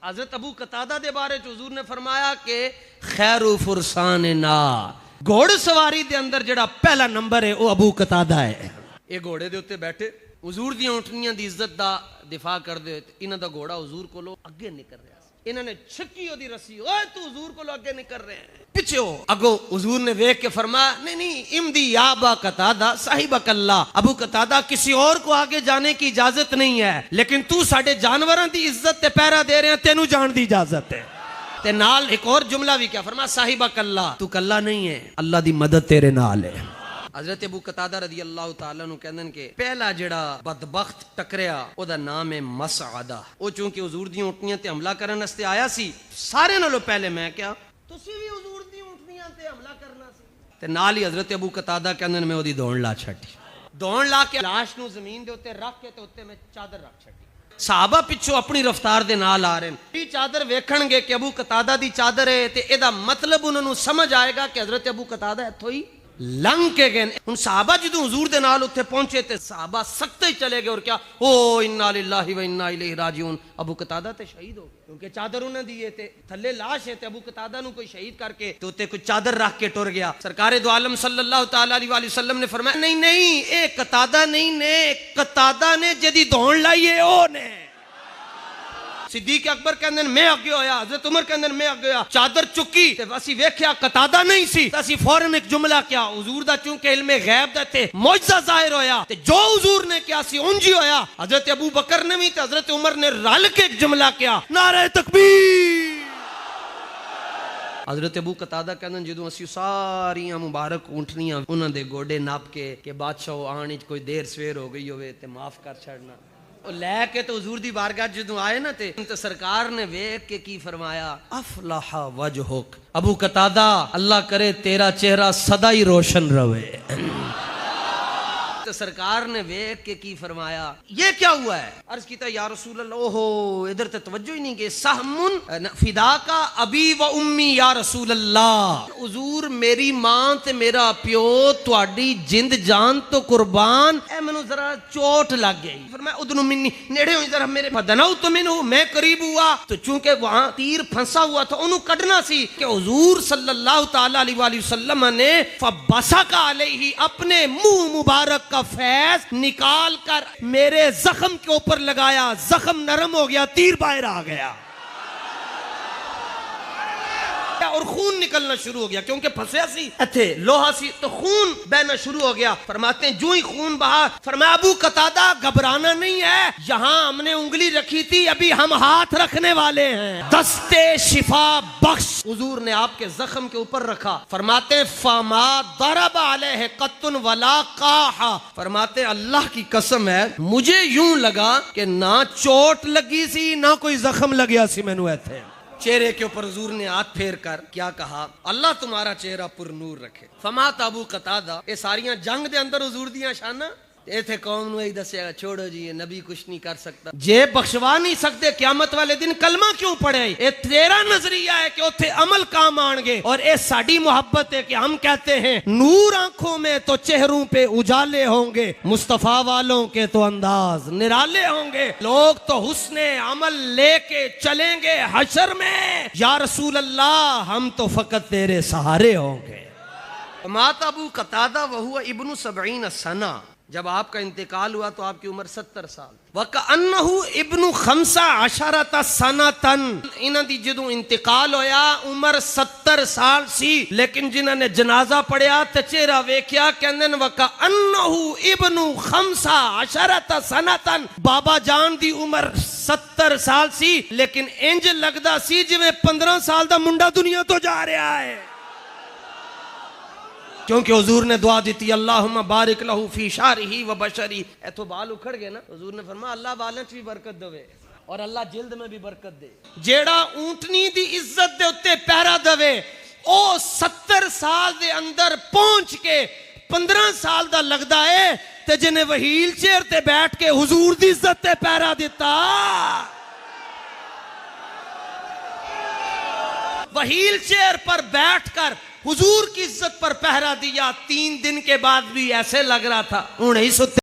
حضرت ابو قتادہ دے بارے حضور نے فرمایا کہ خیر فرسان نا گھوڑ سواری دے اندر جڑا پہلا نمبر ہے وہ ابو قتادہ ہے. یہ گھوڑے دے اوتے بیٹھے حضور دی اونٹنیاں دی عزت دا دفاع کردے ہوئے انہاں دا گھوڑا حضور کولو اگے نکل رہا سی. انہاں نے چھکی دی رسی اوئے تو حضور کولو اگے نکل رہے ہیں پیچھے ہو اگو. حضور نے ویکھ کے فرمایا نہیں امدی یا ابا قتادہ صاحبک اللہ. ابو قتادہ کسی اور کو آگے جانے کی اجازت نہیں ہے لیکن تو ساڈے جانوراں دی عزت تے پہرا دے رہے ہیں تینوں جان دی اجازت ہے. تے نال ایک اور جملہ بھی کیا فرمایا صاحبک اللہ. تو کلا نہیں ہے اللہ دی مدد تیرے نال ہے. حضرت ابو قتادہ رضی اللہ تعالیٰ عنہ کہندن کہ پہلا جڑا بدبخت ٹکریا او دا نام ہے مسعدہ. او چونکہ حضور دی اونٹنیاں تے حملہ کرن واسطے آیا سی سارے نالوں پہلے میں کیا تسی بھی حضور دی اونٹنیاں تے حملہ کرنا سی. تے نال ہی حضرت ابو قتادہ کہندن میں اودی دوڑ لا چھڈی. دوڑ لا کے لاش نو زمین دے اوتے رکھ کے تے اوتے میں چادر رکھ چھڈی. صحابہ پچھو اپنی رفتار دے نال آ رہے ہیں. یہ چادر ویکھن گے کہ ابو قتادہ دی چادر ہے تے اے دا مطلب انہاں نو سمجھ آئے گا کہ حضرت ابو قتادہ ایتھوں ہی لنگ کے گئے. ان صحابہ جدوں حضور دے نال اوتھے پہنچے تے صحابہ سکتے ہی چلے گئے اور کیا او انا للہ و انا الیہ راجعون. ابو قتادہ تے شہید ہو گئے کیونکہ چادر انہاں دی تے تھلے لاش ہے تے ابو قتادہ نو کوئی شہید کر کے تے اوتے کوئی چادر رکھ کے ٹر گیا. سرکار دو عالم صلی اللہ تعالی علیہ وآلہ وسلم نے فرمایا نہیں اے قتادہ نہیں نے قتادہ نے جدی دوڑ لائی ہے او نے. صدیق اکبر کہندن میں اگے ہویا. حضرت عمر کہندن میں اگے ہویا. چادر چکی تے اسی ویکھیا قتادہ نہیں سی تے اسی فوراً ایک جملہ کیا حضور دا چونکہ علم غیب دا تے معجزہ ظاہر ہویا تے جو حضور نے کیا سی اونج ہی ہویا. حضرت ابو بکر نے بھی تے حضرت عمر نے رل کے ایک جملہ کیا نعرہ تکبیر. حضرت ابو قتادہ کہندن جدوں اسی ساریاں مبارک اونٹنیاں انہاں دے گوڑے ناپ کے بادشاہ آن وچ کوئی دیر سویر ہو گئی ہوئے تے معاف کر چھڑنا لے کے تو حضور دی بارگاہ جدوں آئے نا تے سرکار نے ویکھ کے کی فرمایا افلح وجہک. ابو قتادہ اللہ کرے تیرا چہرہ سدا ہی روشن رہے. تو سرکار نے ویکھ کے کی فرمایا یہ کیا ہوا ہے؟ عرض کیتا یا رسول اللہ اوہو ادھر تے توجہ ہی نہیں کہ سہمن فداکا ابی و امی یا رسول اللہ. حضور میری ماں تے میرا پیو تواڈی جند جان تو قربان اے مینوں ذرا چوٹ لگ گئی. فرمایا ادنو منی نیڑے ہوئی ذرا میرے فدنو تو منو میں قریب ہوا تو چونکہ وہاں تیر پھنسا ہوا تھا انہوں کڈنا سی کہ حضور صلی اللہ تعالی علیہ وآلہ وسلم نے فبصق علیہ اپنے منہ مبارک کا فیض نکال کر میرے زخم کے اوپر لگایا. زخم نرم ہو گیا تیر باہر آ گیا اور خون نکلنا شروع ہو گیا کیونکہ پھنسیا سی ایتھے لوہا سی تو خون بہنا شروع ہو گیا. فرماتے ہیں جو ہی خون بہا فرمایا ابو قتادہ گھبرانا نہیں ہے یہاں ہم نے انگلی رکھی تھی ابھی ہم ہاتھ رکھنے والے ہیں. دستے شفا بخش حضور نے آپ کے زخم کے اوپر رکھا. فرماتے ہیں فما ضرب علیہ قط ولا قاح. فرماتے ہیں اللہ کی قسم ہے مجھے یوں لگا کہ نہ چوٹ لگی سی نہ کوئی زخم لگیا سی. میں نے ایتھے چہرے کے اوپر حضور نے ہاتھ پھیر کر کیا کہا اللہ تمہارا چہرہ پر نور رکھے. فمات ابو قتادہ. یہ ساریاں جنگ دے اندر حضور دیاں شانہ ایتھے قوم نو ایک دسیا چھوڑو جی یہ نبی کچھ نہیں کر سکتا جے بخشوا نہیں سکتے قیامت والے دن کلمہ کیوں پڑھے. اے تیرا نظریہ ہے کہ اوتھے عمل کام آن گے اور اے ساڈی محبت ہے کہ ہم کہتے ہیں نور آنکھوں میں تو چہروں پہ اجالے ہوں گے مصطفیٰ والوں کے تو انداز نرالے ہوں گے. لوگ تو حسن عمل لے کے چلیں گے حشر میں یا رسول اللہ ہم تو فقط تیرے سہارے ہوں گے. مات ابو قتادہ وہو ابن 70 سنہ. جب آپ کا انتقال ہوا تو آپ کی عمر 70 سال. وَكَأَنَّهُ ابن 15 سَنَةً. انہاں دی جدوں انتقال ہویا عمر 70 سال سی لیکن جنہاں نے جنازہ پڑھیا تے چہرہ ویکھیا کہندن وَكَأَنَّهُ ابن 15 سَنَةً. بابا جان دی عمر 70 سال سی لیکن انج لگدا سی جویں 15 سال دا منڈا دنیا تو جا رہا ہے کیونکہ حضور نے دعا دیتی اللہم بارک لہو فی شعرہ و بشری. ایتھو بال اکھڑ گئے نا حضور نے فرمایا اللہ بالیں چ بھی برکت دے اور اللہ جلد میں بھی برکت دے. جیڑا اونٹنی دی عزت دے اتے پہرا دے او 70 سال دے اندر پہنچ کے 15 سال دا لگدا ہے تے جنہیں وہیل چیئر تے بیٹھ کے حضور دی عزت تے پہرا دیتا. وہیل چیئر پر بیٹھ کر حضور کی عزت پر پہرا دیا 3 دن کے بعد بھی ایسے لگ رہا تھا انہیں